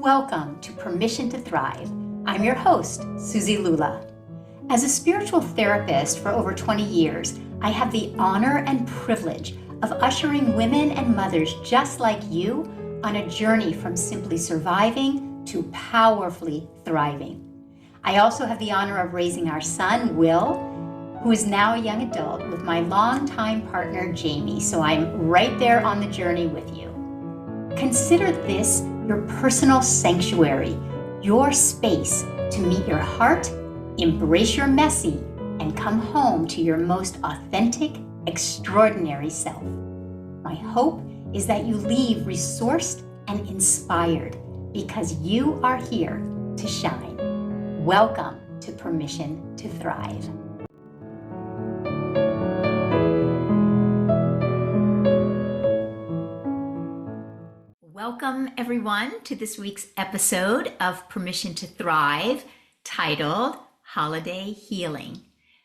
Welcome to Permission to Thrive. I'm your host, Suzi Lula. As a spiritual therapist for over 20 years, I have the honor and privilege of ushering women and mothers just like you on a journey from simply surviving to powerfully thriving. I also have the honor of raising our son, Will, who is now a young adult, with my longtime partner, Jamie, so I'm right there on the journey with you. Consider this your personal sanctuary, your space to meet your heart, embrace your messy, and come home to your most authentic, extraordinary self. My hope is that you leave resourced and inspired because you are here to shine. Welcome to Permission to Thrive. Welcome, everyone, to this week's episode of Permission to Thrive, titled Holiday Healing.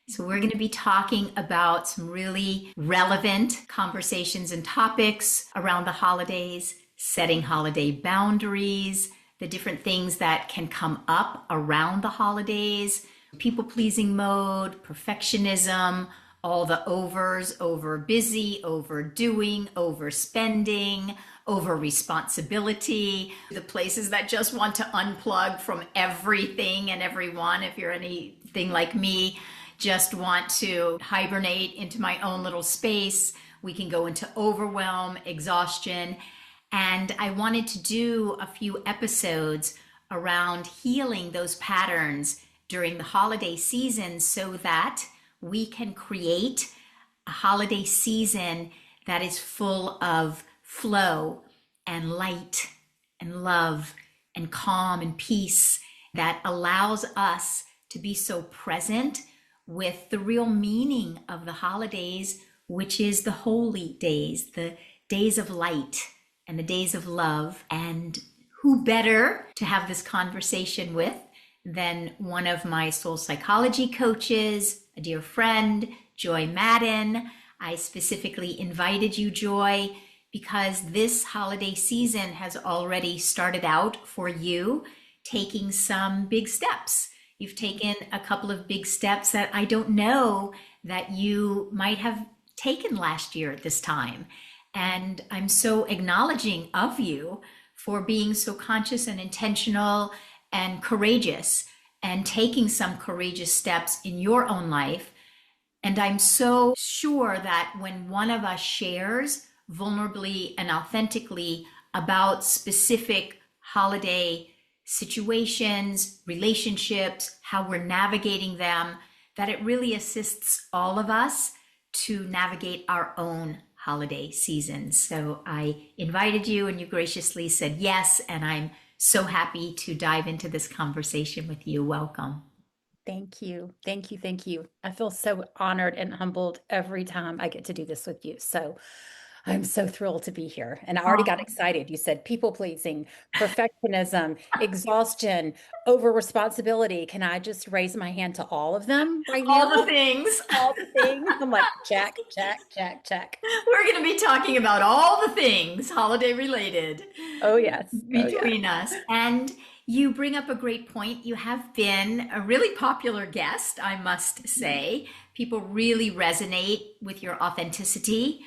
So we're going to be talking about some really relevant conversations and topics around the holidays, setting holiday boundaries, the different things that can come up around the holidays, people-pleasing mode, perfectionism, all the overs, over busy, overdoing, overspending, over responsibility, the places that just want to unplug from everything and everyone. If you're anything like me, just want to hibernate into my own little space. We can go into overwhelm, exhaustion. And I wanted to do a few episodes around healing those patterns during the holiday season so that we can create a holiday season that is full of flow and light and love and calm and peace, that allows us to be so present with the real meaning of the holidays, which is the holy days, the days of light and the days of love. And who better to have this conversation with than one of my soul psychology coaches, a dear friend, Joye Madden. I specifically invited you, Joye, because this holiday season has already started out for you taking some big steps. You've taken a couple of big steps that I don't know that you might have taken last year at this time. And I'm so acknowledging of you for being so conscious and intentional and courageous and taking some courageous steps in your own life. And I'm so sure that when one of us shares vulnerably and authentically about specific holiday situations, relationships, how we're navigating them, that it really assists all of us to navigate our own holiday season. So I invited you and you graciously said yes, and I'm so happy to dive into this conversation with you. Welcome. Thank you. Thank you. Thank you. I feel so honored and humbled every time I get to do this with you. So I'm so thrilled to be here. And I already got excited. You said people pleasing, perfectionism, exhaustion, over responsibility. Can I just raise my hand to all of them right now? All the things. All the things. I'm like, check, check, check, check. We're going to be talking about all the things holiday related. Oh, yes. Between us. And you bring up a great point. You have been a really popular guest, I must say. People really resonate with your authenticity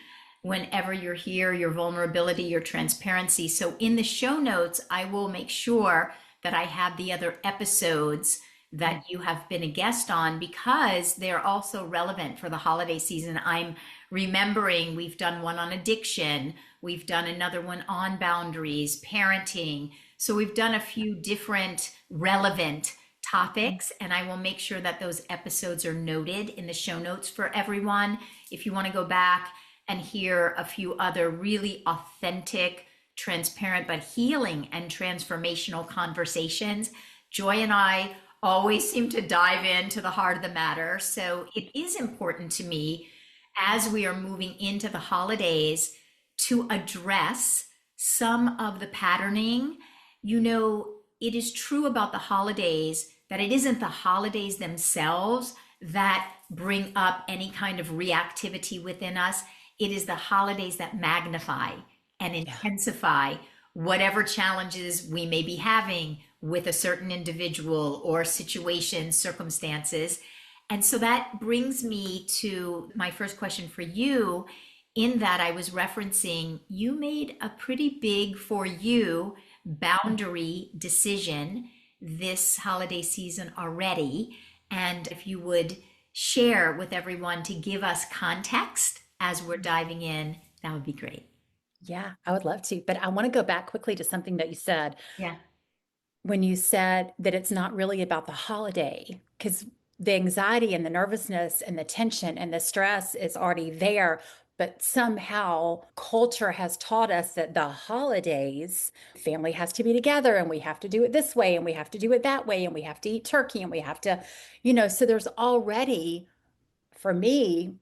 whenever you're here, your vulnerability, your transparency. So in the show notes, I will make sure that I have the other episodes that you have been a guest on because they're also relevant for the holiday season. I'm remembering we've done one on addiction. We've done another one on boundaries, parenting. So we've done a few different relevant topics, and I will make sure that those episodes are noted in the show notes for everyone. If you want to go back and hear a few other really authentic, transparent, but healing and transformational conversations, Joye and I always seem to dive into the heart of the matter. So it is important to me as we are moving into the holidays to address some of the patterning. You know, it is true about the holidays that it isn't the holidays themselves that bring up any kind of reactivity within us. It is the holidays that magnify and intensify whatever challenges we may be having with a certain individual or situation, circumstances. And so that brings me to my first question for you, in that I was referencing you made a pretty big, for you, boundary decision this holiday season already. And if you would share with everyone to give us context as we're diving in, that would be great. Yeah, I would love to. But I want to go back quickly to something that you said Yeah. when you said that it's not really about the holiday, because the anxiety and the nervousness and the tension and the stress is already there. But somehow culture has taught us that the holidays, family has to be together and we have to do it this way and we have to do it that way and we have to eat turkey and we have to, so there's already, for me,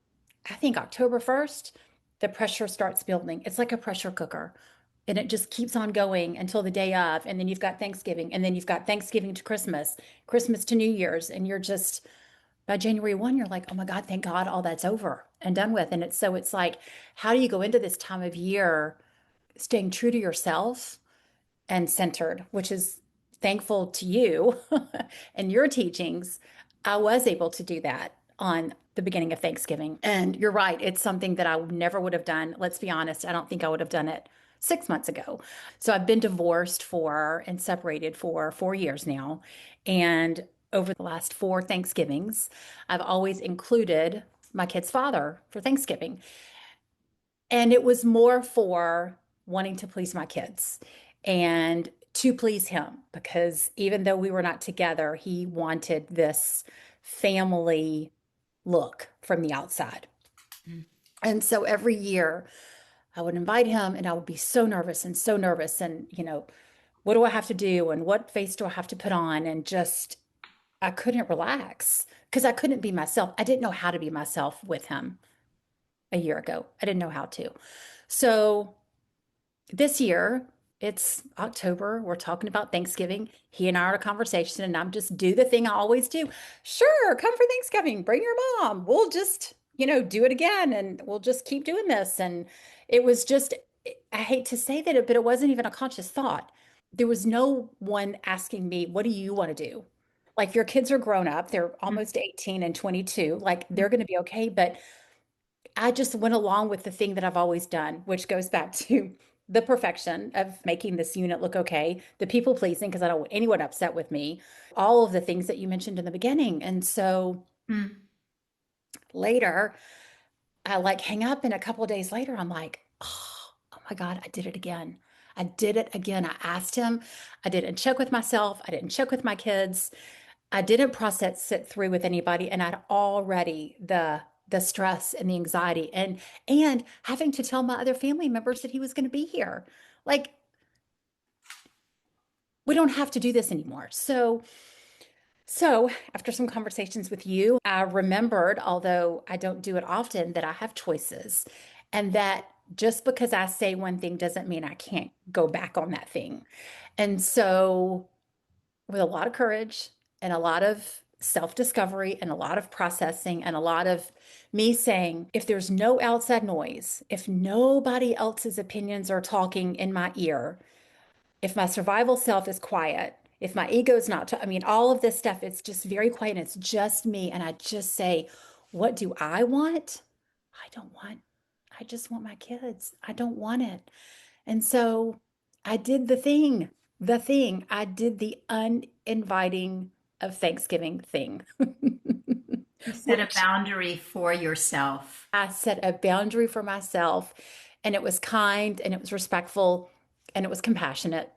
I think October 1st, the pressure starts building. It's like a pressure cooker. And it just keeps on going until the day of. And then you've got Thanksgiving. And then you've got Thanksgiving to Christmas, Christmas to New Year's. And you're just, by January 1, you're like, oh my God, thank God all that's over and done with. And it's like, how do you go into this time of year staying true to yourself and centered, which is thankful to you and your teachings. I was able to do that on the beginning of Thanksgiving. And you're right, it's something that I never would have done. Let's be honest, I don't think I would have done it 6 months ago. So I've been divorced for and separated for 4 years now. And over the last four Thanksgivings, I've always included my kid's father for Thanksgiving. And it was more for wanting to please my kids and to please him, because even though we were not together, he wanted this family look from the outside. Mm. And so every year I would invite him and I would be so nervous and so nervous. And, what do I have to do? And what face do I have to put on? And just, I couldn't relax because I couldn't be myself. I didn't know how to be myself with him a year ago. I didn't know how to. So this year, it's October. We're talking about Thanksgiving. He and I are in a conversation, and I'm just do the thing I always do. Sure, come for Thanksgiving. Bring your mom. We'll just, do it again, and we'll just keep doing this. And it was just, I hate to say that, but it wasn't even a conscious thought. There was no one asking me, what do you want to do? Like your kids are grown up, they're Mm. almost 18 and 22. Like they're going to be okay. But I just went along with the thing that I've always done, which goes back to the perfection of making this unit look okay, the people pleasing, because I don't want anyone upset with me, all of the things that you mentioned in the beginning. And so Mm. later, I like hang up, and a couple of days later, I'm like, oh my God, I did it again. I did it again. I asked him. I didn't check with myself. I didn't check with my kids. I didn't process sit through with anybody, and I'd already the stress and the anxiety and having to tell my other family members that he was going to be here. Like we don't have to do this anymore. So after some conversations with you, I remembered, although I don't do it often, that I have choices and that just because I say one thing doesn't mean I can't go back on that thing. And so with a lot of courage and a lot of self-discovery and a lot of processing and a lot of me saying, if there's no outside noise, if nobody else's opinions are talking in my ear, if my survival self is quiet, if my ego is not, I mean, all of this stuff, it's just very quiet and it's just me. And I just say, what do I want? I don't want, I just want my kids. I don't want it. And so I did the thing. I did the uninviting of Thanksgiving thing, You set a which boundary for yourself. I set a boundary for myself. And it was kind and it was respectful and it was compassionate.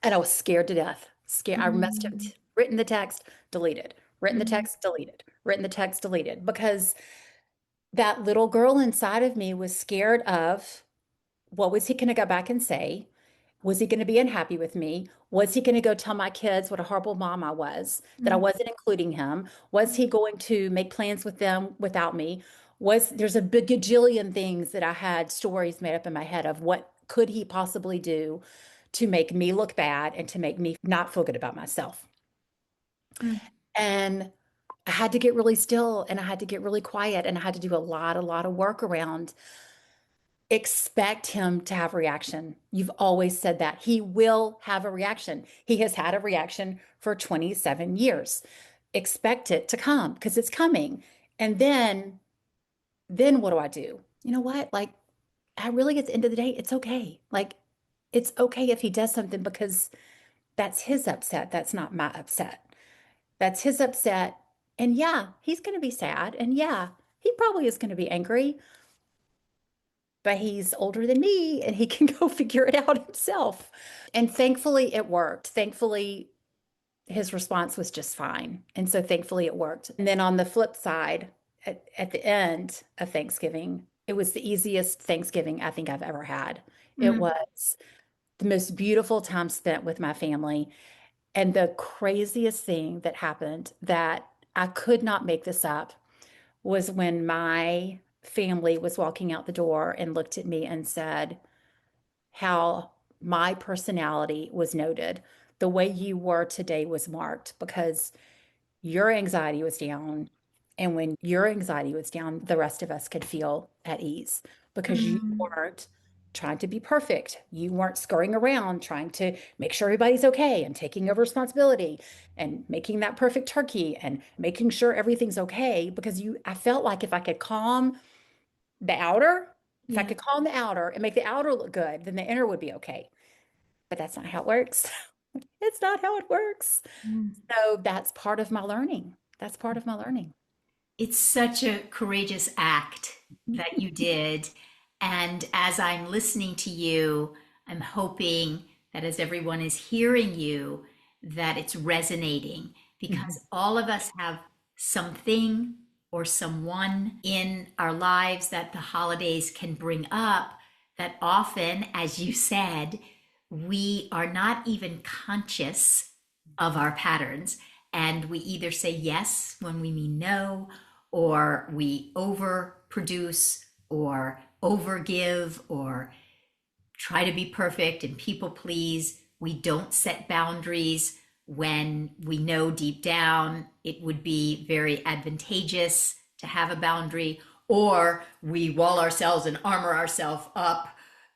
And I was scared to death. Scared. I must have Mm. written the text, deleted, written the Mm. text, deleted, written the text, deleted, because that little girl inside of me was scared of what was he going to go back and say? Was he going to be unhappy with me? Was he going to go tell my kids what a horrible mom I was, that I Mm. wasn't including him? Was he going to make plans with them without me? There's a bajillion things that I had stories made up in my head of what could he possibly do to make me look bad and to make me not feel good about myself. Mm. And I had to get really still and I had to get really quiet and I had to do a lot of work around expect him to have reaction. You've always said that. He will have a reaction. He has had a reaction for 27 years. Expect it to come because it's coming. And then what do I do? You know what? Like, I really, at the end of the day, it's okay. Like, it's okay if he does something because that's his upset. That's not my upset. That's his upset. And yeah, he's going to be sad. And yeah, he probably is going to be angry, but he's older than me and he can go figure it out himself. And thankfully, it worked. Thankfully, his response was just fine. And so thankfully, it worked. And then on the flip side, at the end of Thanksgiving, it was the easiest Thanksgiving I think I've ever had. It Mm. was the most beautiful time spent with my family. And the craziest thing that happened that I could not make this up was when my family was walking out the door and looked at me and said, how my personality was noted. The way you were today was marked because your anxiety was down. And when your anxiety was down, the rest of us could feel at ease because you Mm. weren't trying to be perfect. You weren't scurrying around trying to make sure everybody's okay and taking over responsibility and making that perfect turkey and making sure everything's okay because I felt like if I could calm the outer, if I Yeah. could calm the outer and make the outer look good, then the inner would be okay. But that's not how it works. It's not how it works. Mm. So that's part of my learning. That's part of my learning. It's such a courageous act that you did. And as I'm listening to you, I'm hoping that as everyone is hearing you, that it's resonating Mhm. because all of us have something or someone in our lives that the holidays can bring up that often, as you said, we are not even conscious of our patterns. And we either say yes when we mean no, or we overproduce or overgive or try to be perfect and people please. We don't set boundaries when we know deep down it would be very advantageous to have a boundary, or we wall ourselves and armor ourselves up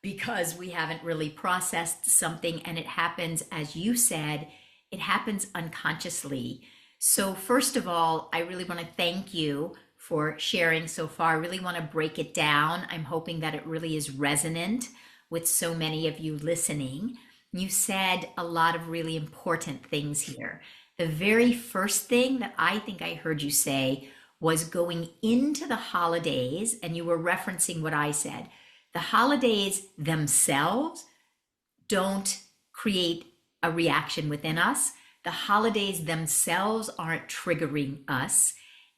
because we haven't really processed something and it happens, as you said, it happens unconsciously. So, first of all, I really want to thank you for sharing so far. I really want to break it down. I'm hoping that it really is resonant with so many of you listening. You said a lot of really important things here. The very first thing that I think I heard you say was going into the holidays, and you were referencing what I said. The holidays themselves don't create a reaction within us. The holidays themselves aren't triggering us.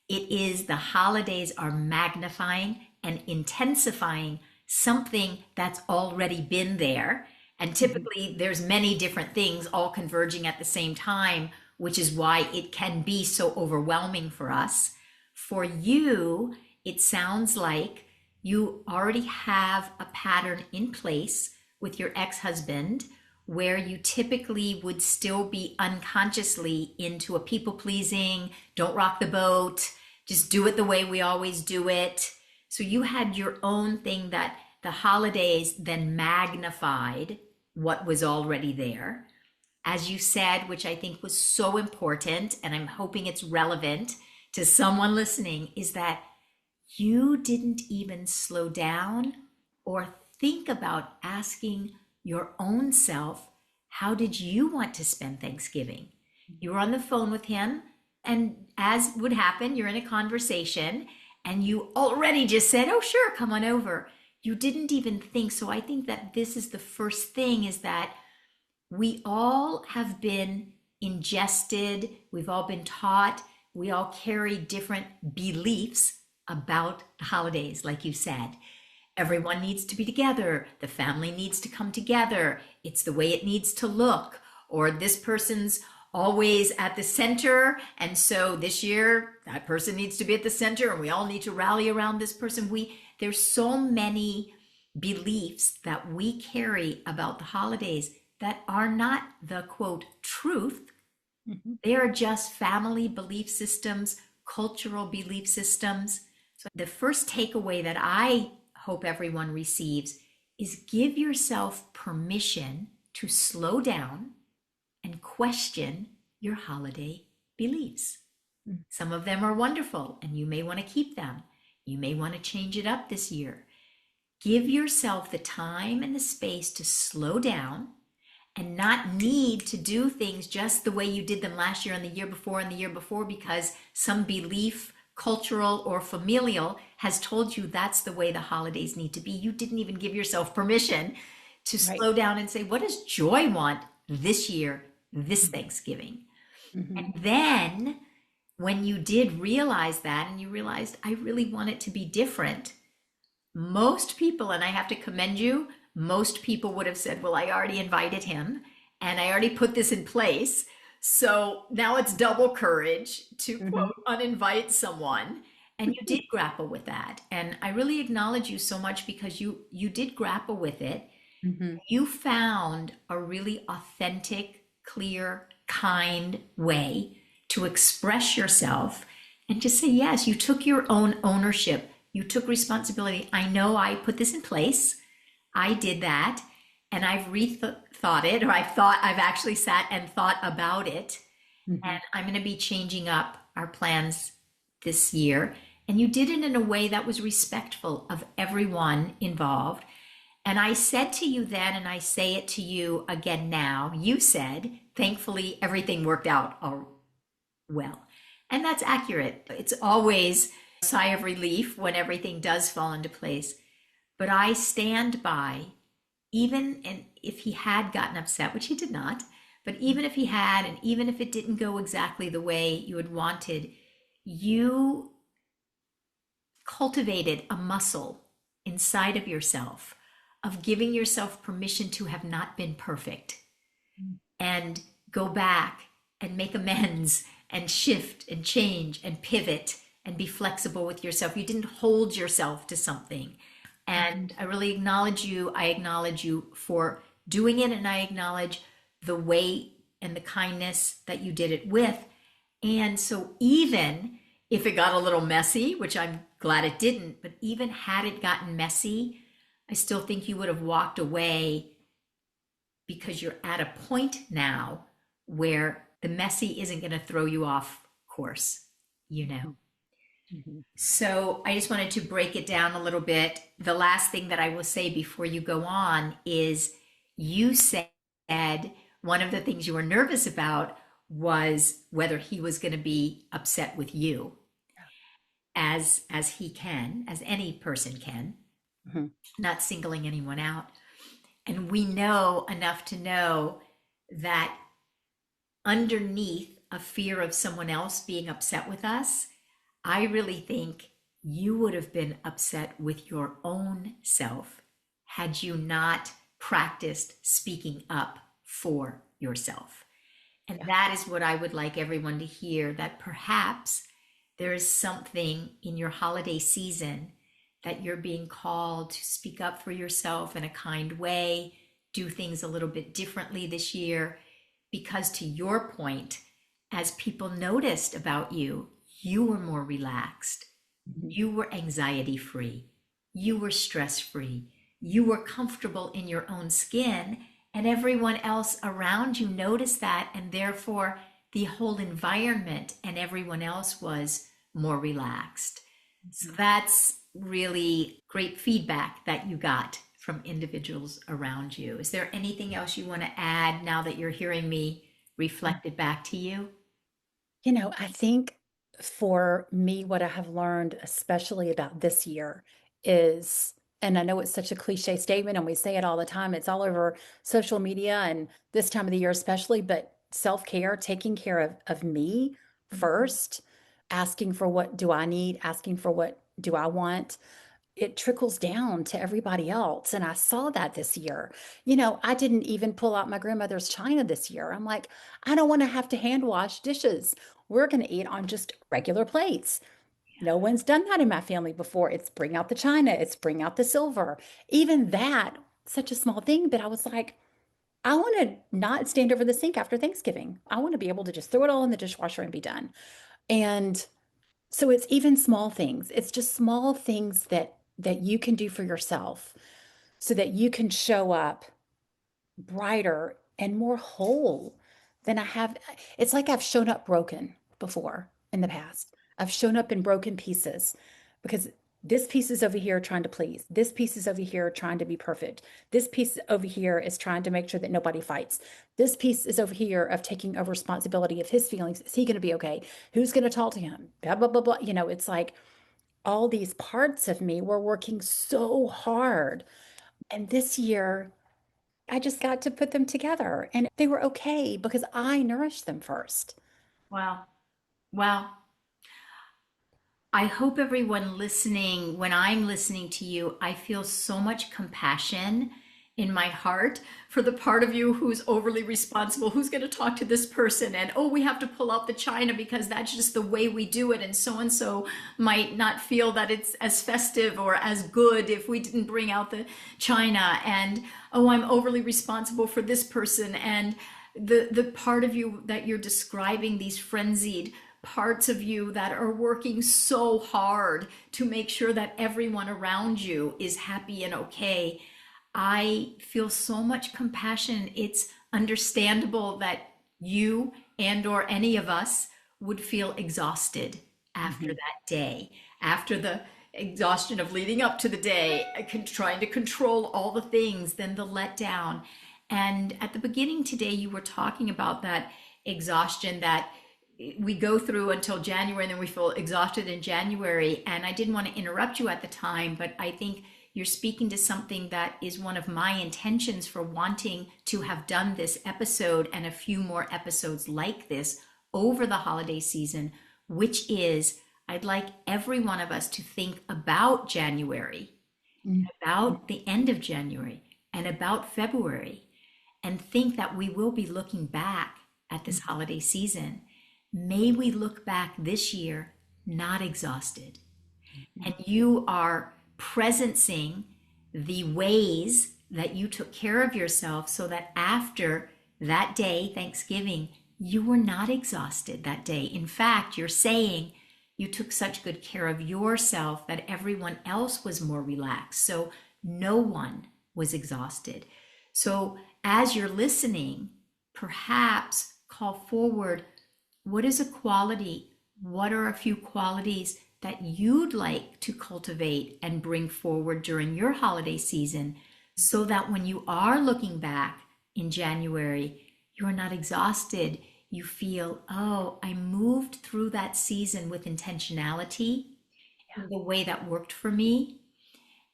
It is the holidays are magnifying and intensifying something that's already been there. And Mhm. typically there's many different things all converging at the same time, which is why it can be so overwhelming for us. For you, it sounds like you already have a pattern in place with your ex-husband where you typically would still be unconsciously into a people pleasing, don't rock the boat, just do it the way we always do it. So you had your own thing that the holidays then magnified what was already there. As you said, which I think was so important, and I'm hoping it's relevant to someone listening, is that you didn't even slow down or think about asking your own self, how did you want to spend Thanksgiving? You were on the phone with him, and as would happen, you're in a conversation and you already just said, oh, sure, come on over. You didn't even think. So I think that this is the first thing is that we all have been ingested, we've all been taught, we all carry different beliefs about the holidays, like you said. Everyone needs to be together, the family needs to come together, it's the way it needs to look, or this person's always at the center, and so this year that person needs to be at the center, and we all need to rally around this person. There's so many beliefs that we carry about the holidays that are not the quote truth. Mhm. They are just family belief systems, cultural belief systems. So the first takeaway that I hope everyone receives is give yourself permission to slow down and question your holiday beliefs. Mm. Some of them are wonderful and you may want to keep them. You may want to change it up this year. Give yourself the time and the space to slow down and not need to do things just the way you did them last year and the year before and the year before because some belief, cultural or familial, has told you that's the way the holidays need to be. You didn't even give yourself permission to Right. slow down and say, what does Joy want this year, this Thanksgiving? Hmm. And then when you did realize that and you realized, I really want it to be different, most people, and I have to commend you, most people would have said, well, I already invited him and I already put this in place. So now it's double courage to Hmm. quote, uninvite someone. And you did grapple with that. And I really acknowledge you so much because you did grapple with it. Hmm. You found a really authentic, clear, kind way to express yourself and to say, yes, you took your own ownership. You took responsibility. I know I put this in place. I did that. And I've rethought it, or I've actually sat and thought about it. Hmm. And I'm going to be changing up our plans this year. And you did it in a way that was respectful of everyone involved. And I said to you then, and I say it to you again now, you said, thankfully, everything worked out well. And that's accurate. It's always a sigh of relief when everything does fall into place. But I stand by, even and if he had gotten upset, which he did not, but even if he had, and even if it didn't go exactly the way you had wanted, you cultivated a muscle inside of yourself of giving yourself permission to have not been perfect and go back and make amends and shift and change and pivot and be flexible with yourself. You didn't hold yourself to something. And I really acknowledge you. I acknowledge you for doing it, and I acknowledge the weight and the kindness that you did it with. And so, even if it got a little messy, which I'm glad it didn't, but even had it gotten messy, I still think you would have walked away because you're at a point now where the messy isn't going to throw you off course, you know. Hmm. So I just wanted to break it down a little bit. The last thing that I will say before you go on is you said one of the things you were nervous about was whether he was going to be upset with you, as he can, as any person can, Hmm. not singling anyone out. And we know enough to know that underneath a fear of someone else being upset with us, I really think you would have been upset with your own self had you not practiced speaking up for yourself. And Yeah. that is what I would like everyone to hear, that perhaps there is something in your holiday season that you're being called to speak up for yourself in a kind way, do things a little bit differently this year. Because to your point, as people noticed about you, you were more relaxed, Hmm. you were anxiety free, you were stress free, you were comfortable in your own skin, and everyone else around you noticed that, and therefore the whole environment and everyone else was more relaxed. So that's really great feedback that you got from individuals around you. Is there anything else you want to add now that you're hearing me reflected back to you? I think for me, what I have learned, especially about this year, is, and I know it's such a cliche statement and we say it all the time, it's all over social media and this time of the year, especially, but self-care, taking care of me first, asking for what do I need, asking for what do I want, it trickles down to everybody else. And I saw that this year. I didn't even pull out my grandmother's china this year. I'm like, I don't want to have to hand wash dishes. We're going to eat on just regular plates. No one's done that in my family before. It's bring out the china, it's bring out the silver. Even that, such a small thing, but I was like, I want to not stand over the sink after Thanksgiving. I want to be able to just throw it all in the dishwasher and be done. And so it's even small things. It's just small things that that you can do for yourself so that you can show up brighter and more whole than I have. It's like I've shown up broken before in the past. I've shown up in broken pieces because this piece is over here trying to please. This piece is over here trying to be perfect. This piece over here is trying to make sure that nobody fights. This piece is over here of taking over responsibility of his feelings. Is he going to be okay? Who's going to talk to him? Blah, blah, blah, blah. It's like all these parts of me were working so hard. And this year, I just got to put them together and they were okay because I nourished them first. Wow. Wow. I hope everyone listening, when I'm listening to you, I feel so much compassion in my heart for the part of you who's overly responsible, who's going to talk to this person, and oh, we have to pull out the china because that's just the way we do it. And so might not feel that it's as festive or as good if we didn't bring out the china. And oh, I'm overly responsible for this person. And the part of you that you're describing, these frenzied parts of you that are working so hard to make sure that everyone around you is happy and okay. I feel so much compassion. It's understandable that you and or any of us would feel exhausted after Mhm. that day, after the exhaustion of leading up to the day, trying to control all the things, then the letdown. And at the beginning today, you were talking about that exhaustion that we go through until January and then we feel exhausted in January. And I didn't want to interrupt you at the time, but I think you're speaking to something that is one of my intentions for wanting to have done this episode and a few more episodes like this over the holiday season, which is I'd like every one of us to think about January, Mhm. about the end of January, and about February, and think that we will be looking back at this holiday season. May we look back this year not exhausted. And you are presencing the ways that you took care of yourself so that after that day, Thanksgiving, you were not exhausted that day. In fact, you're saying you took such good care of yourself that everyone else was more relaxed. So no one was exhausted. So as you're listening, perhaps call forward, what is a quality? What are a few qualities that you'd like to cultivate and bring forward during your holiday season so that when you are looking back in January, you're not exhausted? You feel, oh, I moved through that season with intentionality in the way that worked for me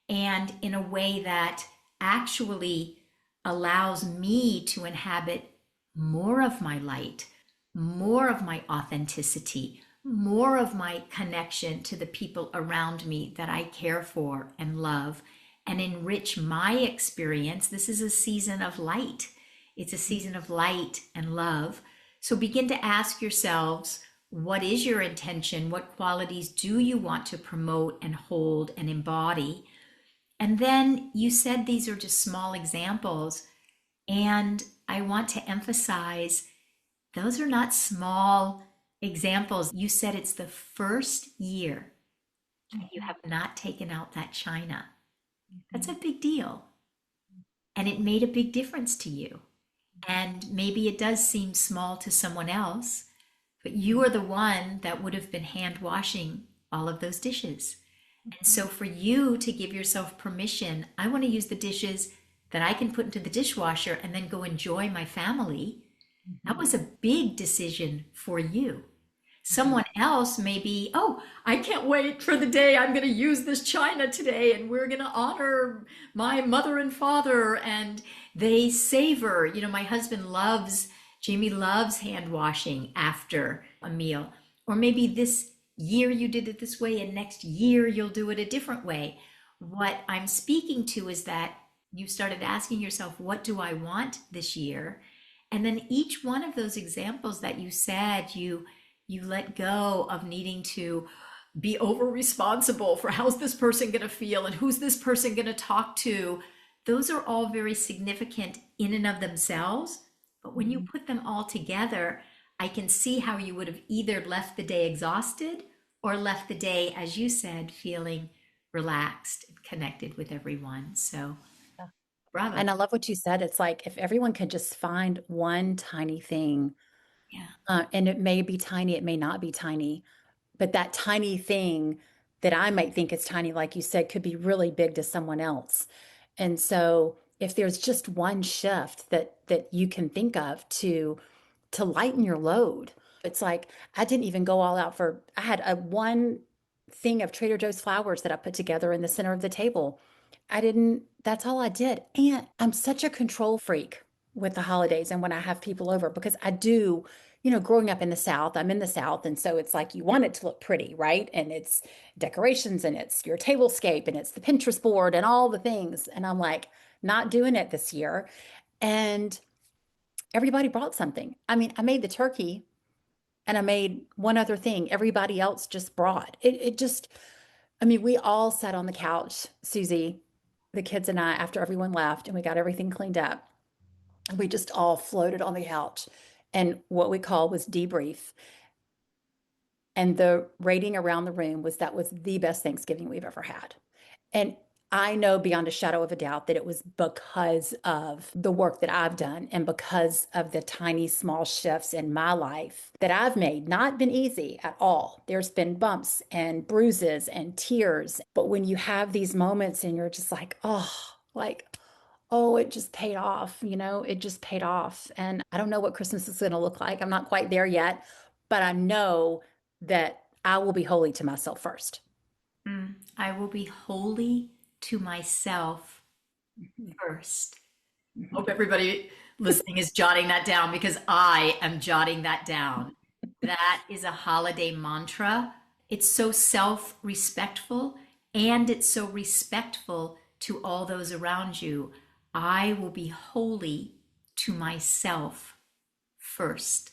and in a way that actually allows me to inhabit more of my light, more of my authenticity, more of my connection to the people around me that I care for and love, and enrich my experience. This is a season of light. It's a season of light and love. So begin to ask yourselves, what is your intention? What qualities do you want to promote and hold and embody? And then you said these are just small examples. And I want to emphasize those are not small examples. You said it's the first year that you have not taken out that china. That's a big deal. And it made a big difference to you. And maybe it does seem small to someone else, but you are the one that would have been hand washing all of those dishes. And so for you to give yourself permission, I want to use the dishes that I can put into the dishwasher and then go enjoy my family. That was a big decision for you. Someone else may be, oh, I can't wait for the day I'm going to use this china today and we're going to honor my mother and father. And they savor, my husband loves, Jamie loves hand washing after a meal. Or maybe this year you did it this way and next year you'll do it a different way. What I'm speaking to is that you started asking yourself, what do I want this year? And then each one of those examples that you said, you let go of needing to be over responsible for how's this person going to feel and who's this person going to talk to. Those are all very significant in and of themselves. But when you put them all together, I can see how you would have either left the day exhausted or left the day, as you said, feeling relaxed and connected with everyone. So, Yeah. bravo. And I love what you said. It's like if everyone could just find one tiny thing, Yeah. and it may be tiny, it may not be tiny, but that tiny thing that I might think is tiny, like you said, could be really big to someone else. And so if there's just one shift that you can think of to lighten your load, it's like I didn't even go all out for I had a one thing of Trader Joe's flowers that I put together in the center of the table. I didn't, that's all I did. And I'm such a control freak with the holidays and when I have people over because I do, growing up in the South, I'm in the South. And so it's like you want it to look pretty, right? And it's decorations and it's your tablescape and it's the Pinterest board and all the things. And I'm like, not doing it this year. And everybody brought something. I mean, I made the turkey and I made one other thing. Everybody else just brought. It just, I mean, we all sat on the couch, Susie, the kids and I, after everyone left, and we got everything cleaned up. And we just all floated on the couch. And what we call was debrief. And the rating around the room was that was the best Thanksgiving we've ever had. And I know beyond a shadow of a doubt that it was because of the work that I've done and because of the tiny, small shifts in my life that I've made. Not been easy at all. There's been bumps and bruises and tears. But when you have these moments and you're just like, oh, it just paid off, it just paid off. And I don't know what Christmas is going to look like. I'm not quite there yet, but I know that I will be holy to myself first. I will be holy to myself Mhm, first. Hope mhm. everybody listening is jotting that down because I am jotting that down. That is a holiday mantra. It's so self respectful and it's so respectful to all those around you. I will be holy to myself first.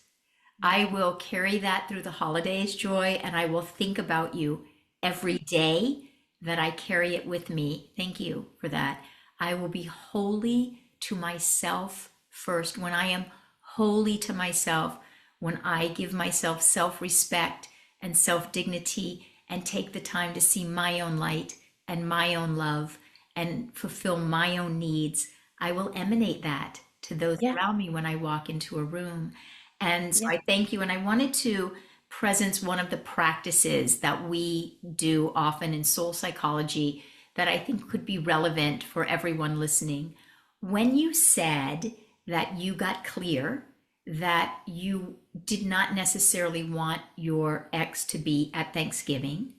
I will carry that through the holidays, Joy, and I will think about you every day that I carry it with me. Thank you for that. I will be holy to myself first. When I am holy to myself, when I give myself self respect and self dignity and take the time to see my own light and my own love and fulfill my own needs, I will emanate that to those Yeah, around me when I walk into a room. And so yeah, I thank you. And I wanted to presence one of the practices that we do often in soul psychology that I think could be relevant for everyone listening. When you said that you got clear that you did not necessarily want your ex to be at Thanksgiving,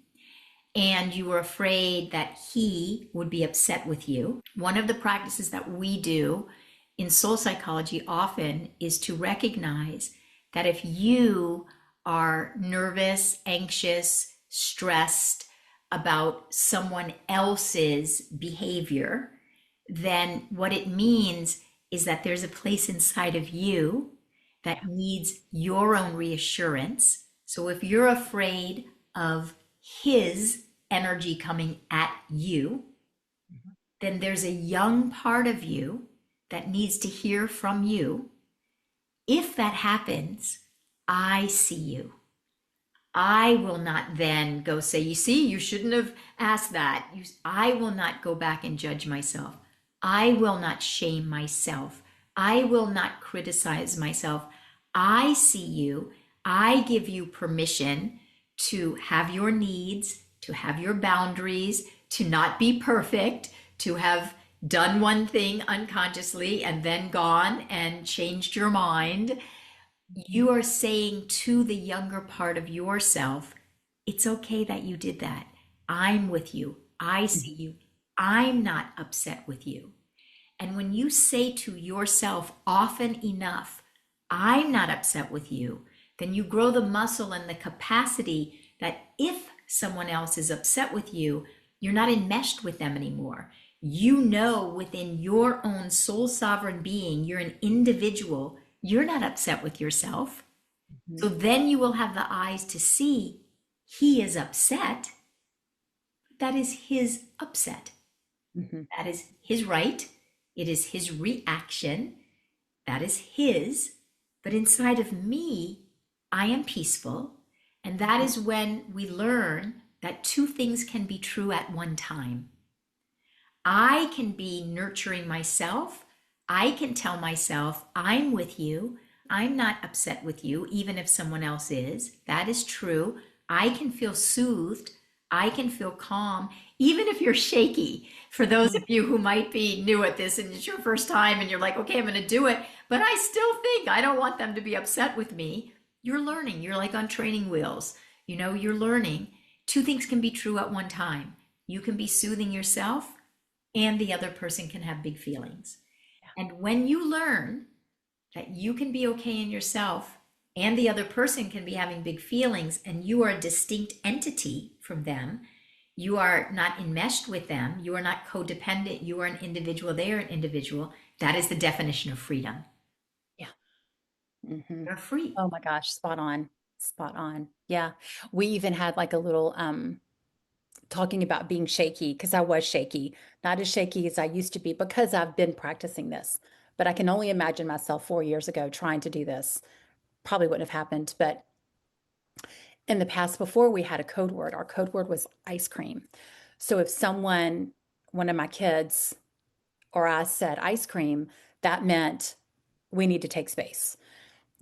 and you were afraid that he would be upset with you. One of the practices that we do in soul psychology often is to recognize that if you are nervous, anxious, stressed about someone else's behavior, then what it means is that there's a place inside of you that yeah. needs your own reassurance. So if you're afraid of his energy coming at you, Mhm. then there's a young part of you that needs to hear from you. If that happens, I see you. I will not then go say, you see, you shouldn't have asked that. I will not go back and judge myself. I will not shame myself. I will not criticize myself. I see you. I give you permission to have your needs, to have your boundaries, to not be perfect, to have done one thing unconsciously and then gone and changed your mind. Mhm. You are saying to the younger part of yourself, it's okay that you did that. I'm with you. I see Mhm. you. I'm not upset with you. And when you say to yourself often enough, I'm not upset with you, then you grow the muscle and the capacity that if someone else is upset with you, you're not enmeshed with them anymore. You know within your own soul sovereign being, you're an individual, you're not upset with yourself. So Mhm. then you will have the eyes to see he is upset. That is his upset. Mhm. That is his right. It is his reaction. That is his. But inside of me, I am peaceful. And that Mhm. is when we learn that two things can be true at one time. I can be nurturing myself. I can tell myself, I'm with you. I'm not upset with you, even if someone else is. That is true. I can feel soothed. I can feel calm, even if you're shaky. For those of you who might be new at this and it's your first time and you're like, okay, I'm going to do it, but I still think I don't want them to be upset with me. You're learning. You're like on training wheels. You're learning. Two things can be true at one time. You can be soothing yourself and the other person can have big feelings. And when you learn that you can be okay in yourself and the other person can be having big feelings and you are a distinct entity from them, you are not enmeshed with them, you are not codependent, you are an individual, they are an individual. That is the definition of freedom. Yeah. Hmm. You're free. Oh my gosh, spot on. Spot on. Yeah. We even had like a little talking about being shaky because I was shaky, not as shaky as I used to be because I've been practicing this. But I can only imagine myself 4 years ago trying to do this. Probably wouldn't have happened. But in the past, before we had a code word, our code word was ice cream. So if someone, one of my kids, or I said ice cream, that meant we need to take space.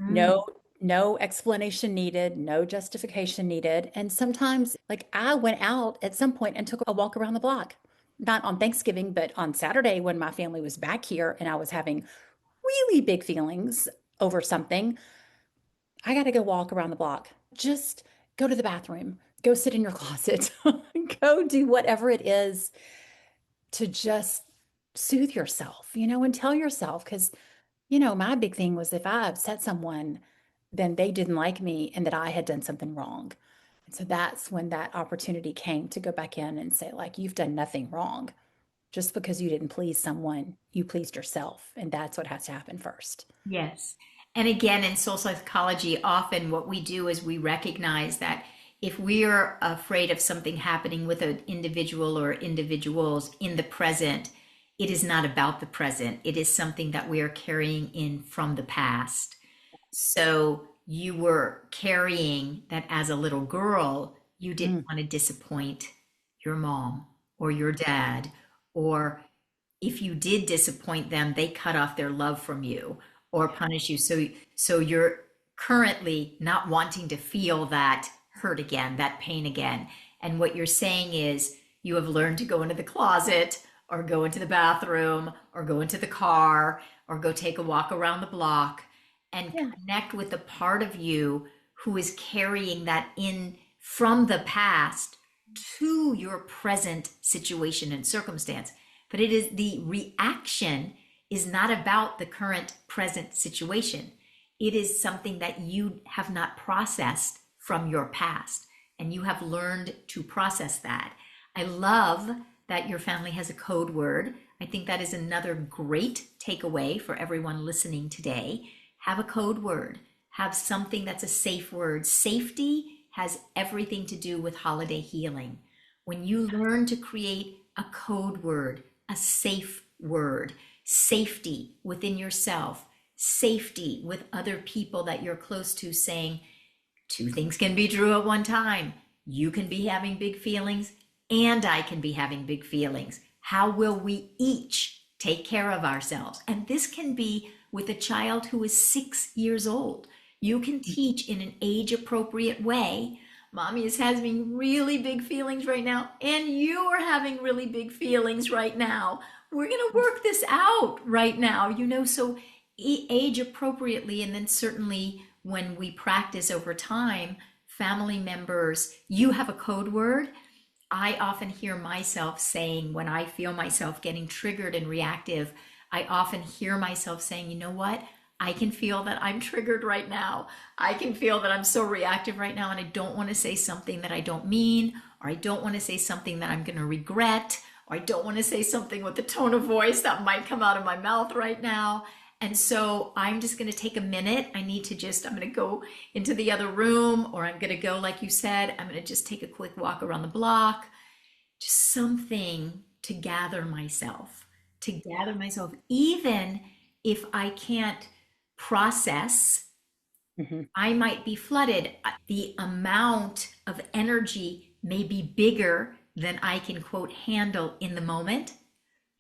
Mm. No, no explanation needed, no justification needed. And sometimes, like, I went out at some point and took a walk around the block. Not on Thanksgiving, but on Saturday when my family was back here and I was having really big feelings over something. I got to go walk around the block. Just go to the bathroom, go sit in your closet, go do whatever it is to just soothe yourself, and tell yourself, because my big thing was if I upset someone, then they didn't like me and that I had done something wrong. And so that's when that opportunity came to go back in and say, like, you've done nothing wrong. Just because you didn't please someone, you pleased yourself. And that's what has to happen first. Yes. And again, in soul psychology, often what we do is we recognize that if we are afraid of something happening with an individual or individuals in the present, it is not about the present. It is something that we are carrying in from the past. So you were carrying that as a little girl, you didn't Mm, want to disappoint your mom or your dad, or if you did disappoint them, they cut off their love from you or punish you. So you're currently not wanting to feel that hurt again, that pain again. And what you're saying is you have learned to go into the closet or go into the bathroom or go into the car or go take a walk around the block and yeah. connect with the part of you who is carrying that in from the past to your present situation and circumstance. But it is the reaction is not about the current present situation. It is something that you have not processed from your past, and you have learned to process that. I love that your family has a code word. I think that is another great takeaway for everyone listening today. Have a code word, have something that's a safe word. Safety has everything to do with holiday healing. When you learn to create a code word, a safe word, safety within yourself, safety with other people that you're close to, saying two things can be true at one time. You can be having big feelings, and I can be having big feelings. How will we each take care of ourselves? And this can be with a child who is 6 years old. You can teach in an age appropriate way. Mommy is having really big feelings right now, and you are having really big feelings right now. We're going to work this out right now, so age appropriately. And then certainly when we practice over time, family members, you have a code word. I often hear myself saying, when I feel myself getting triggered and reactive, I often hear myself saying, you know what? I can feel that I'm triggered right now. I can feel that I'm so reactive right now, and I don't want to say something that I don't mean, or I don't want to say something that I'm going to regret, or I don't want to say something with the tone of voice that might come out of my mouth right now. And so I'm just going to take a minute. I'm going to go into the other room, or I'm going to go, like you said, I'm going to just take a quick walk around the block, just something to gather myself, even if I can't process, Mhm. I might be flooded. The amount of energy may be bigger than I can, quote, handle in the moment,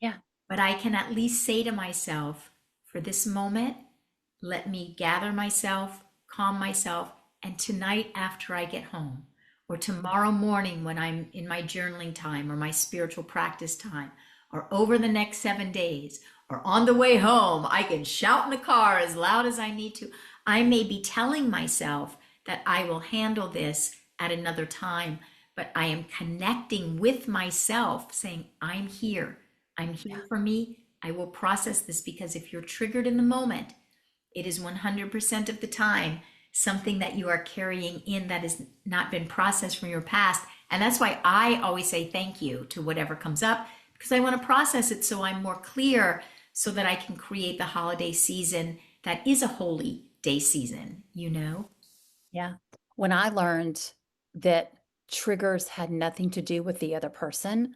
Yeah. but I can at least say to myself, for this moment, let me gather myself, calm myself, and tonight after I get home, or tomorrow morning when I'm in my journaling time or my spiritual practice time, or over the next 7 days, or on the way home, I can shout in the car as loud as I need to. I may be telling myself that I will handle this at another time, but I am connecting with myself saying, I'm here. I'm Yeah. here for me. I will process this because if you're triggered in the moment, it is 100% of the time something that you are carrying in that has not been processed from your past. And that's why I always say thank you to whatever comes up, because I want to process it so I'm more clear so that I can create the holiday season that is a holy day season, you know? Yeah. When I learned that triggers had nothing to do with the other person,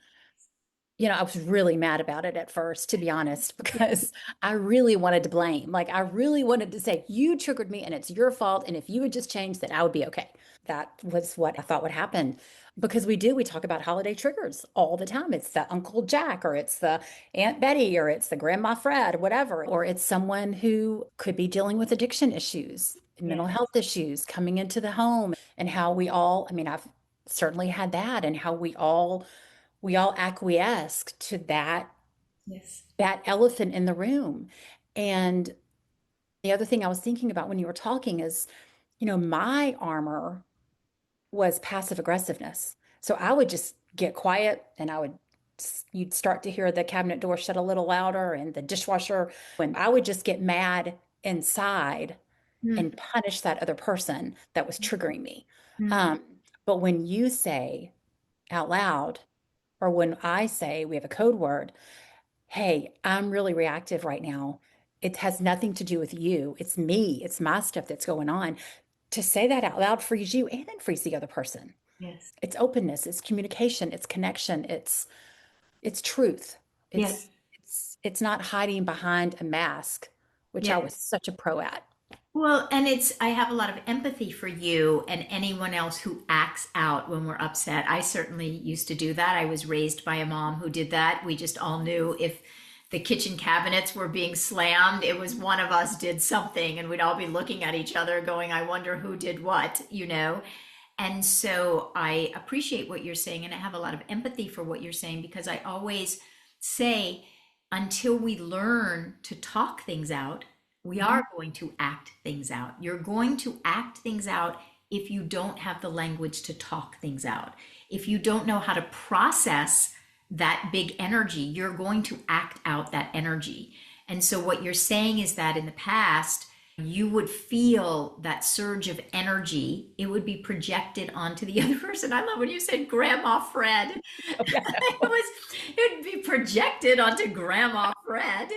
I was really mad about it at first, to be honest, because I really wanted to blame. Like, I really wanted to say, you triggered me and it's your fault. And if you would just change, then I would be okay. That was what I thought would happen because we talk about holiday triggers all the time. It's the Uncle Jack, or it's the Aunt Betty, or it's the Grandma Fred, whatever, or it's someone who could be dealing with addiction issues, mental Yes, health issues coming into the home, and how we all, I mean, I've certainly had that, and how we all acquiesce to yes, that elephant in the room. And the other thing I was thinking about when you were talking is, my armor was passive aggressiveness. So I would just get quiet, and you'd start to hear the cabinet door shut a little louder and the dishwasher. And I would just get mad inside mm, and punish that other person that was triggering me. mm, Um, but when you say out loud, or when I say, we have a code word, hey, I'm really reactive right now. It has nothing to do with you. It's me. It's my stuff that's going on. To say that out loud frees you and it frees the other person. yes, It's openness, it's communication, it's connection, it's truth. yes. It's not hiding behind a mask, which I Yes. was such a pro at. Well, and I have a lot of empathy for you and anyone else who acts out when we're upset. I certainly used to do that. I was raised by a mom who did that. We just all knew if the kitchen cabinets were being slammed, it was one of us did something, and we'd all be looking at each other going, I wonder who did what, you know? And so I appreciate what you're saying, and I have a lot of empathy for what you're saying because I always say, until we learn to talk things out, we Mhm. are going to act things out. You're going to act things out if you don't have the language to talk things out. If you don't know how to process that big energy, you're going to act out that energy. And so, what you're saying is that in the past, you would feel that surge of energy. It would be projected onto the other person. I love when you said Grandma Fred. Oh, yeah, It would be projected onto Grandma Fred.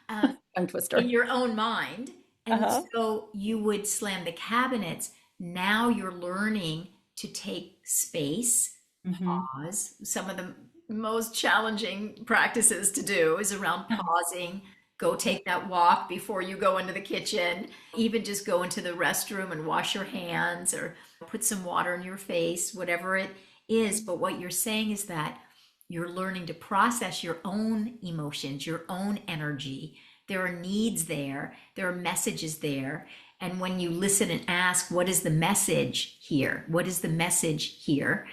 Um, tongue in twister. your own mind. And Uh-huh. so you would slam the cabinets. Now you're learning to take space, Hmm. pause. Some of the most challenging practices to do is around pausing. Go take that walk before you go into the kitchen. Even just go into the restroom and wash your hands or put some water in your face, whatever it is. But what you're saying is that you're learning to process your own emotions, your own energy. There are needs there, there are messages there. And when you listen and ask, what is the message here? What is the message here?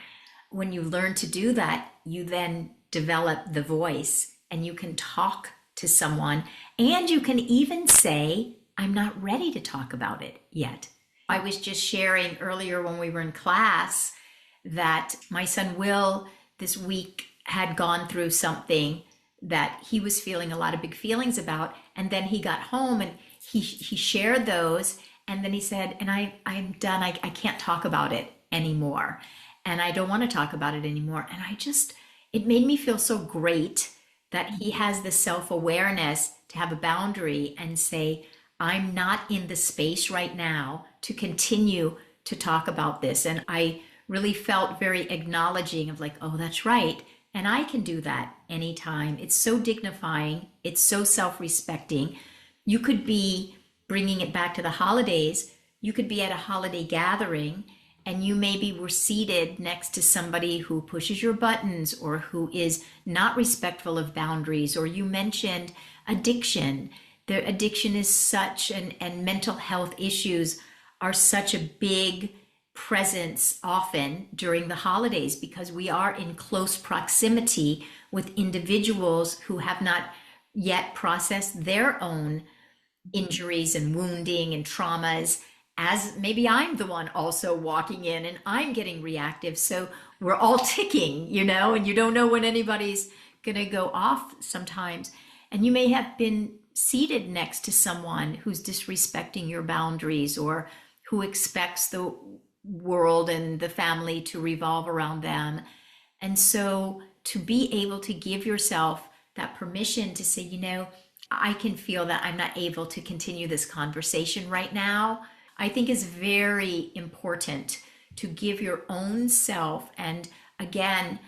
When you learn to do that, you then develop the voice and you can talk to someone. And you can even say, I'm not ready to talk about it yet. I was just sharing earlier when we were in class that my son Will this week had gone through something that he was feeling a lot of big feelings about. And then he got home and he shared those. And then he said, and I'm done. I can't talk about it anymore. And I don't want to talk about it anymore. And it made me feel so great that he has the self awareness to have a boundary and say, I'm not in the space right now to continue to talk about this. And I really felt very acknowledging of like, oh, that's right. And I can do that anytime. It's so dignifying. It's so self respecting. You could be bringing it back to the holidays. You could be at a holiday gathering and you maybe were seated next to somebody who pushes your buttons or who is not respectful of boundaries, or you mentioned addiction. The addiction is such and mental health issues are such a big presence often during the holidays because we are in close proximity with individuals who have not yet processed their own injuries and wounding and traumas, as maybe I'm the one also walking in and I'm getting reactive. So we're all ticking, and you don't know when anybody's going to go off sometimes. And you may have been seated next to someone who's disrespecting your boundaries or who expects the world and the family to revolve around them. And so to be able to give yourself that permission to say, I can feel that I'm not able to continue this conversation right now, I think is very important to give your own self, and again,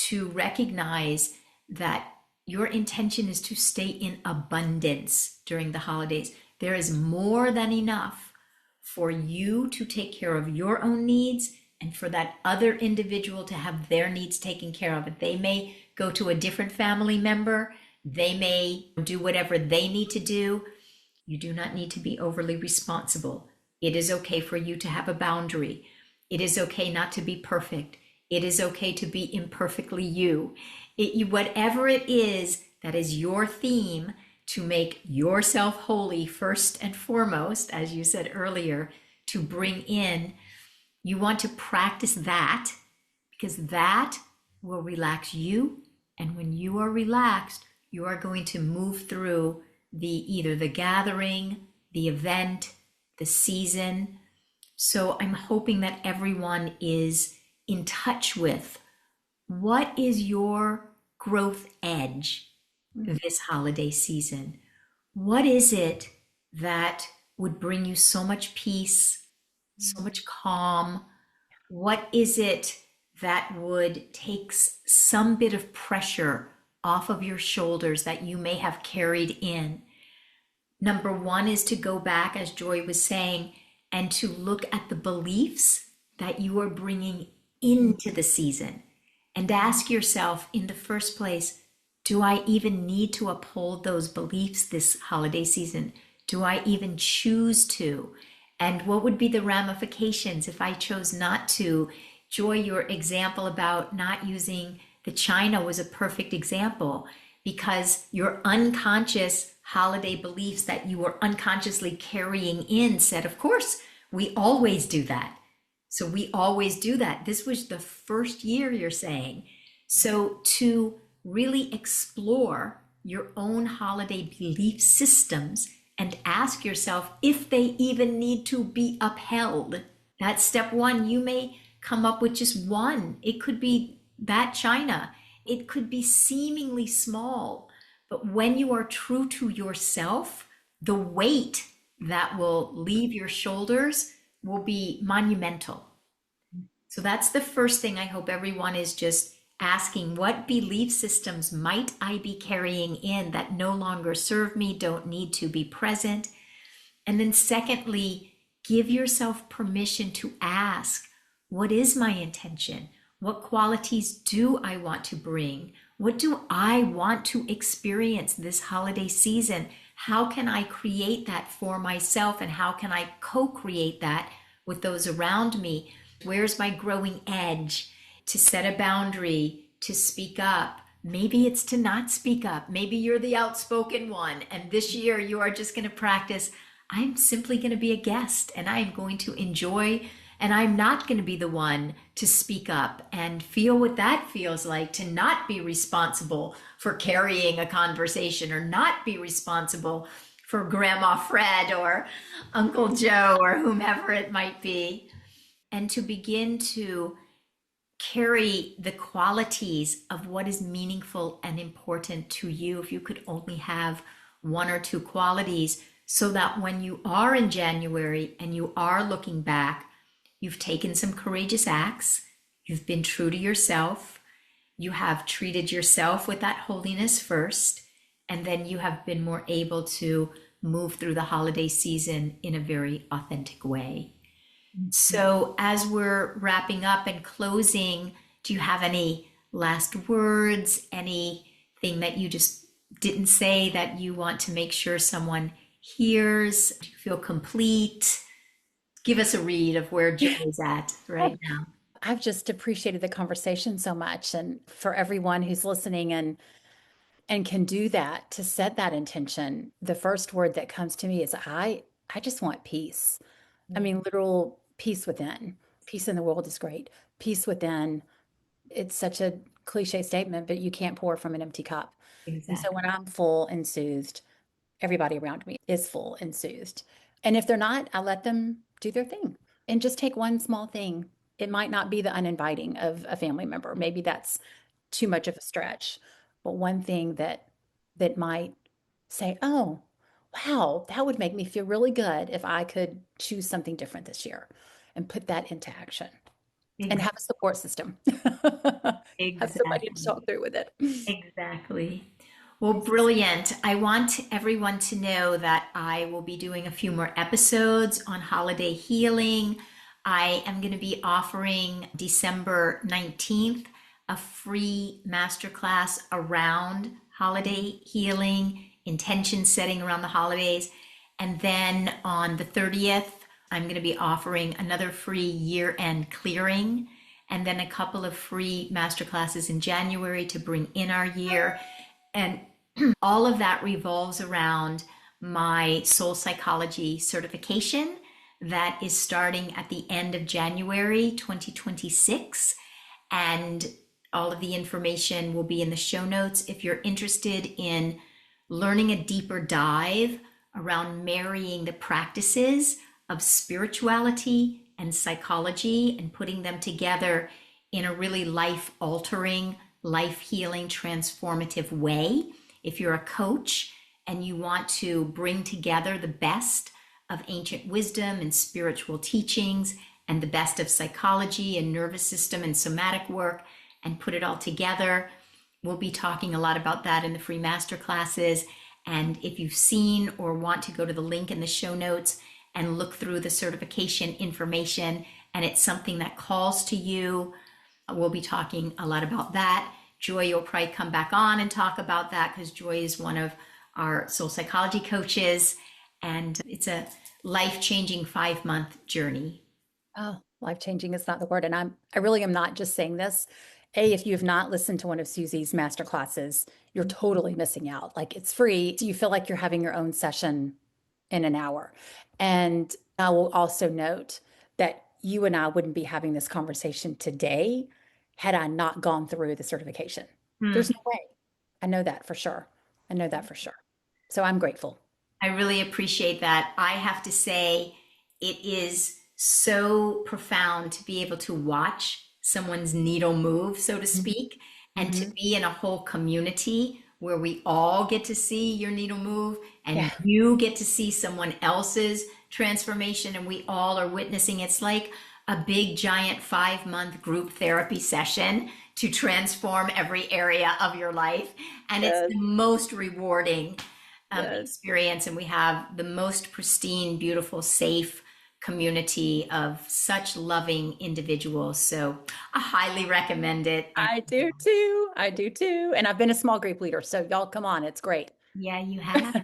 to recognize that your intention is to stay in abundance during the holidays. There is more than enough for you to take care of your own needs and for that other individual to have their needs taken care of. They may go to a different family member. They may do whatever they need to do. You do not need to be overly responsible. It is okay for you to have a boundary. It is okay not to be perfect. It is okay to be imperfectly you. Whatever it is that is your theme to make yourself holy first and foremost, as you said earlier, to bring in, you want to practice that because that will relax you. And when you are relaxed, you are going to move through either the gathering, the event, the season. So I'm hoping that everyone is in touch with what is your growth edge this holiday season. What is it that would bring you so much peace, so much calm? What is it that would take some bit of pressure off of your shoulders that you may have carried in? Number one is to go back, as Joy was saying, and to look at the beliefs that you are bringing into the season and ask yourself in the first place, do I even need to uphold those beliefs this holiday season? Do I even choose to? And what would be the ramifications if I chose not to? Joy, your example about not using the china was a perfect example because your unconscious holiday beliefs that you were unconsciously carrying in said, of course, we always do that. So we always do that. This was the first year, you're saying. So to really explore your own holiday belief systems and ask yourself if they even need to be upheld. That's step one. You may come up with just one. It could be that china. It could be seemingly small. But when you are true to yourself, the weight that will leave your shoulders will be monumental. So that's the first thing I hope everyone is just asking, what belief systems might I be carrying in that no longer serve me, don't need to be present? And then secondly, give yourself permission to ask, what is my intention? What qualities do I want to bring? What do I want to experience this holiday season? How can I create that for myself? And how can I co-create that with those around me? Where's my growing edge? To set a boundary, to speak up. Maybe it's to not speak up. Maybe you're the outspoken one. And this year you are just going to practice, I'm simply going to be a guest and I'm going to enjoy, and I'm not going to be the one to speak up and feel what that feels like to not be responsible for carrying a conversation or not be responsible for Grandma Fred or Uncle Joe or whomever it might be. And to begin to carry the qualities of what is meaningful and important to you, if you could only have one or two qualities, so that when you are in January and you are looking back, you've taken some courageous acts, you've been true to yourself, you have treated yourself with that holiness first, and then you have been more able to move through the holiday season in a very authentic way. So, as we're wrapping up and closing, do you have any last words, anything that you just didn't say that you want to make sure someone hears? Do you feel complete? Give us a read of where Joy is at right now. I've just appreciated the conversation so much, and for everyone who's listening and can do that, to set that intention. The first word that comes to me is I just want peace. I Yeah, mean, literal peace within. Peace in the world is great. Peace within. It's such a cliche statement, but you can't pour from an empty cup. And so exactly. when I'm full and soothed, everybody around me is full and soothed. And if they're not, I let them do their thing and just take one small thing. It might not be the uninviting of a family member. Maybe that's too much of a stretch. But one thing that might say, "Oh, wow, that would make me feel really good if I could choose something different this year," and put that into action and Ex- have a support system. Have somebody to Exactly. talk through with it. Exactly. Well, brilliant. I want everyone to know that I will be doing a few more episodes on holiday healing. I am going to be offering December 19th a free masterclass around holiday healing, intention setting around the holidays. And then on the 30th, I'm going to be offering another free year end clearing and then a couple of free masterclasses in January to bring in our year. And all of that revolves around my soul psychology certification that is starting at the end of January 2026. And all of the information will be in the show notes if you're interested in learning a deeper dive around marrying the practices of spirituality and psychology and putting them together in a really life altering, life healing, transformative way. If you're a coach and you want to bring together the best of ancient wisdom and spiritual teachings and the best of psychology and nervous system and somatic work and put it all together, we'll be talking a lot about that in the free master classes. And if you've seen or want to go to the link in the show notes and look through the certification information and it's something that calls to you, we'll be talking a lot about that. Joy will probably come back on and talk about that because Joy is one of our soul psychology coaches. And it's a life changing 5 month journey. Oh, life changing is not the word. And I really am not just saying this. If you have not listened to one of Suzi's master classes, you're totally missing out. Like it's free. So you feel like you're having your own session in an hour. And I will also note that you and I wouldn't be having this conversation today had I not gone through the certification. Hmm. There's no way. I know that for sure. I know that for sure. So I'm grateful. I really appreciate that. I have to say, it is so profound to be able to watch someone's needle move, so to speak, and to Mm-hmm. be in a whole community where we all get to see your needle move and Yeah. you get to see someone else's transformation and we all are witnessing. It's like a big, giant 5 month group therapy session to transform every area of your life. And it's Yes. the most rewarding Yes. experience, and we have the most pristine, beautiful, safe community of such loving individuals. So I highly recommend it. And I do too. I do too. And I've been a small group leader, so y'all come on, it's great. yeah, you have.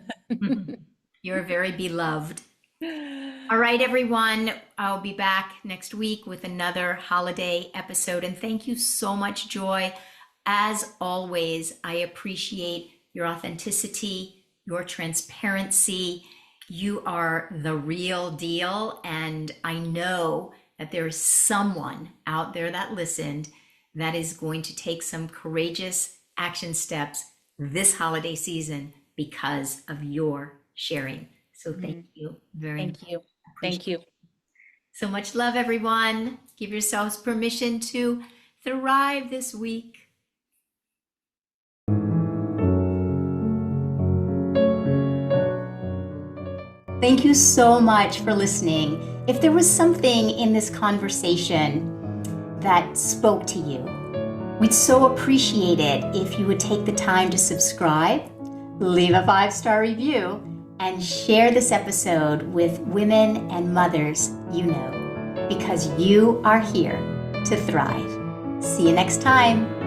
You're very beloved. All right, everyone. I'll be back next week with another holiday episode. And thank you so much, Joy. As always, I appreciate your authenticity, your transparency. You are the real deal. And I know that there is someone out there that listened that is going to take some courageous action steps this holiday season because of your sharing. So thank Mhm. you very much. Thank you. Appreciate Thank you. so much love, everyone. Give yourselves permission to thrive this week. Thank you so much for listening. If there was something in this conversation that spoke to you, we'd so appreciate it if you would take the time to subscribe, leave a 5-star review, and share this episode with women and mothers you know. because you are here to thrive. See you next time.